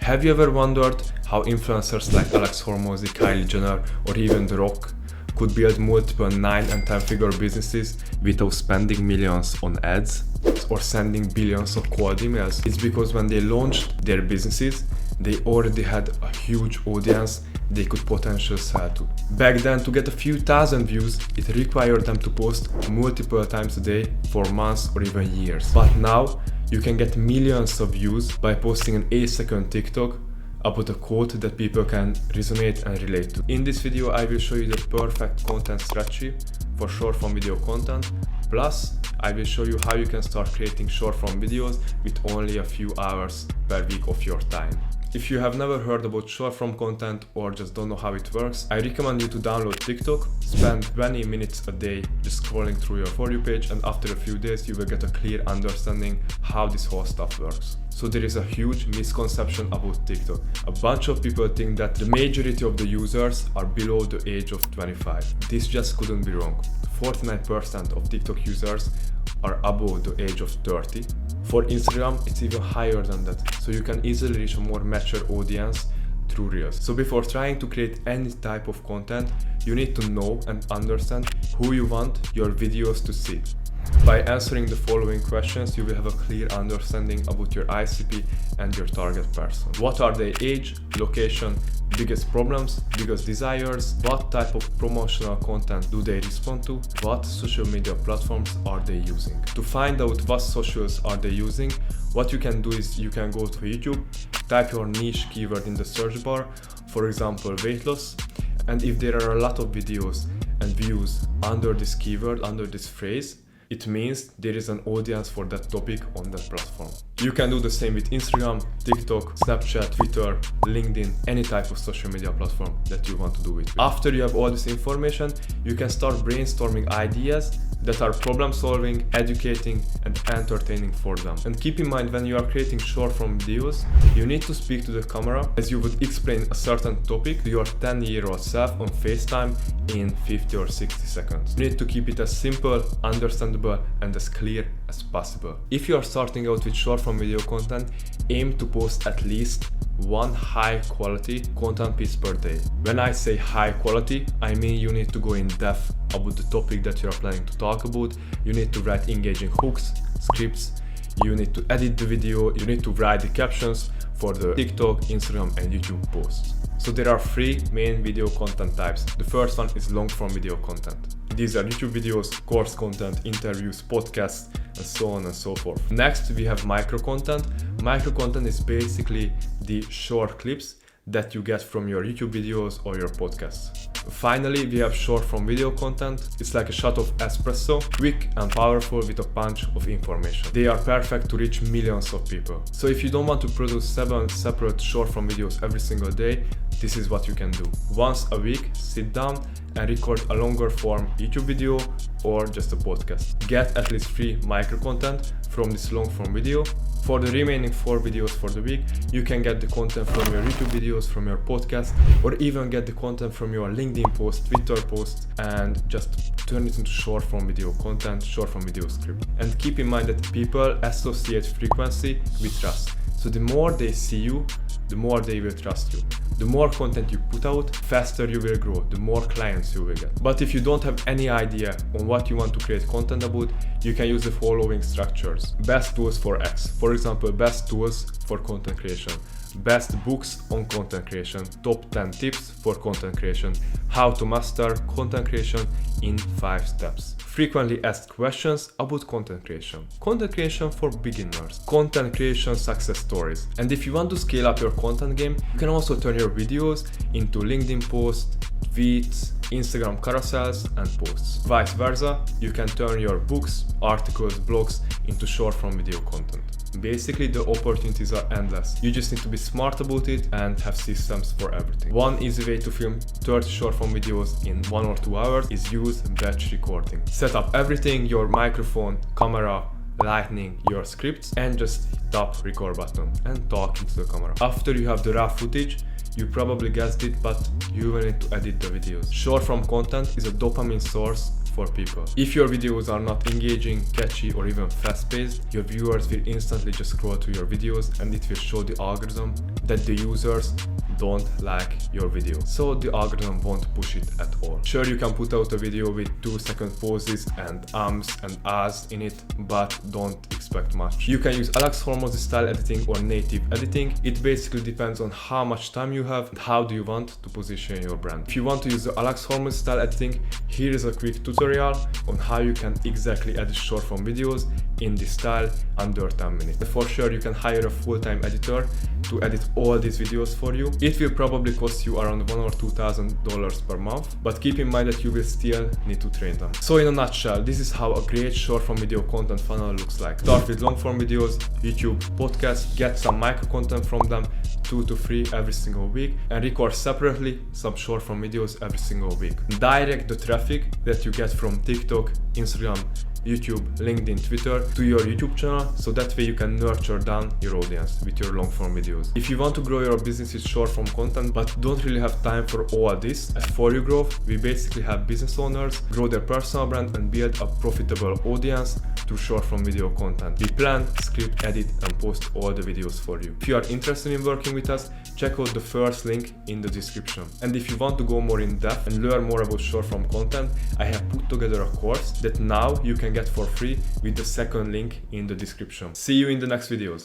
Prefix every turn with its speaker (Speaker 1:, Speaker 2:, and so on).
Speaker 1: Have you ever wondered how influencers like Alex Hormozi, Kylie Jenner, or even The Rock could build multiple 9 and 10 figure businesses without spending millions on ads or sending billions of cold emails? It's because when they launched their businesses, they already had a huge audience they could potentially sell to. Back then, to get a few thousand views, it required them to post multiple times a day for months or even years. But now, you can get millions of views by posting an 8-second TikTok about a quote that people can resonate and relate to. In this video, I will show you the perfect content strategy for short form video content. Plus, I will show you how you can start creating short form videos with only a few hours per week of your time. If you have never heard about short form content or just don't know how it works, I recommend you to download TikTok, spend 20 minutes a day just scrolling through your For You page, and after a few days you will get a clear understanding how this whole stuff works. So there is a huge misconception about TikTok. A bunch of people think that the majority of the users are below the age of 25. This just couldn't be wrong. 49% of TikTok users are above the age of 30. For Instagram, it's even higher than that, so you can easily reach a more mature audience through Reels. So before trying to create any type of content, you need to know and understand who you want your videos to see. By answering the following questions, you will have a clear understanding about your ICP and your target person. What are their age, location, biggest problems, biggest desires, what type of promotional content do they respond to, what social media platforms are they using. To find out what socials are they using, what you can do is you can go to YouTube, type your niche keyword in the search bar, for example weight loss, and if there are a lot of videos and views under this keyword, under this phrase, it means there is an audience for that topic on that platform. You can do the same with Instagram, TikTok, Snapchat, Twitter, LinkedIn, any type of social media platform that you want to do it with. After you have all this information, you can start brainstorming ideas that are problem solving, educating, and entertaining for them. And keep in mind, when you are creating short form videos, you need to speak to the camera as you would explain a certain topic to your 10-year-old self on FaceTime in 50 or 60 seconds. You need to keep it as simple, understandable, and as clear as possible. If you are starting out with short form video content, aim to post at least one high quality content piece per day. When I say high quality, I mean you need to go in depth about the topic that you are planning to talk about. You need to write engaging hooks, scripts, you need to edit the video, you need to write the captions for the TikTok, Instagram, and YouTube posts. So there are 3 main video content types. The first one is long form video content. These are YouTube videos, course content, interviews, podcasts, and so on and so forth. Next, we have micro content. Micro content is basically the short clips that you get from your YouTube videos or your podcasts. Finally, we have short form video content. It's like a shot of espresso, quick and powerful with a punch of information. They are perfect to reach millions of people. So if you don't want to produce 7 separate short form videos every single day, this is what you can do. Once a week, sit down and record a longer form YouTube video or just a podcast. Get at least 3 micro content from this long form video. For the remaining 4 videos for the week, you can get the content from your YouTube videos, from your podcast, or even get the content from your LinkedIn post, Twitter post, and just turn it into short form video content, short form video script. And keep in mind that people associate frequency with trust. So the more they see you, the more they will trust you. The more content you put out, faster you will grow, the more clients you will get. But if you don't have any idea on what you want to create content about, you can use the following structures. Best tools for X. For example, best tools for content creation. Best books on content creation. Top 10 tips for content creation. How to master content creation in 5 steps. Frequently asked questions about content creation. Content creation for beginners. Content creation success stories. And if you want to scale up your content game, you can also turn your videos into LinkedIn posts, tweets, Instagram carousels, and posts. Vice versa, you can turn your books, articles, blogs into short form video content. Basically, the opportunities are endless. You just need to be smart about it and have systems for everything. One easy way to film 30 short form videos in 1 or 2 hours is use batch recording. Set up everything, your microphone, camera, lighting, your scripts, and just hit up record button and talk into the camera. After you have the raw footage, you probably guessed it, but you will need to edit the videos. Short form content is a dopamine source for people. If your videos are not engaging, catchy, or even fast-paced, your viewers will instantly just scroll to your videos and it will show the algorithm that the users don't like your video. So the algorithm won't push it at all. Sure, you can put out a video with 2-second pauses and ums and ahs in it, but don't expect much. You can use Alex Hormozi style editing or native editing. It basically depends on how much time you have and how do you want to position your brand. If you want to use the Alex Hormozi style editing, here is a quick tutorial on how you can exactly edit short form videos in this style under 10 minutes. For sure, you can hire a full-time editor to edit all these videos for you. It will probably cost you around $1,000 or $2,000 per month, but keep in mind that you will still need to train them. So in a nutshell, this is how a great short form video content funnel looks like. Start with long form videos, YouTube, podcasts, get some micro content from them, 2 to 3 every single week, and record separately some short form videos every single week. Direct the traffic that you get from TikTok, Instagram, YouTube, LinkedIn, Twitter to your YouTube channel, so that way you can nurture down your audience with your long form videos. If you want to grow your business with short form content but don't really have time for all this, at For You Growth, we basically have business owners grow their personal brand and build a profitable audience through short form video content. We plan, script, edit, and post all the videos for you. If you are interested in working with us, check out the first link in the description. And if you want to go more in depth and learn more about short form content, I have put together a course that now you can get for free with the second link in the description. See you in the next videos.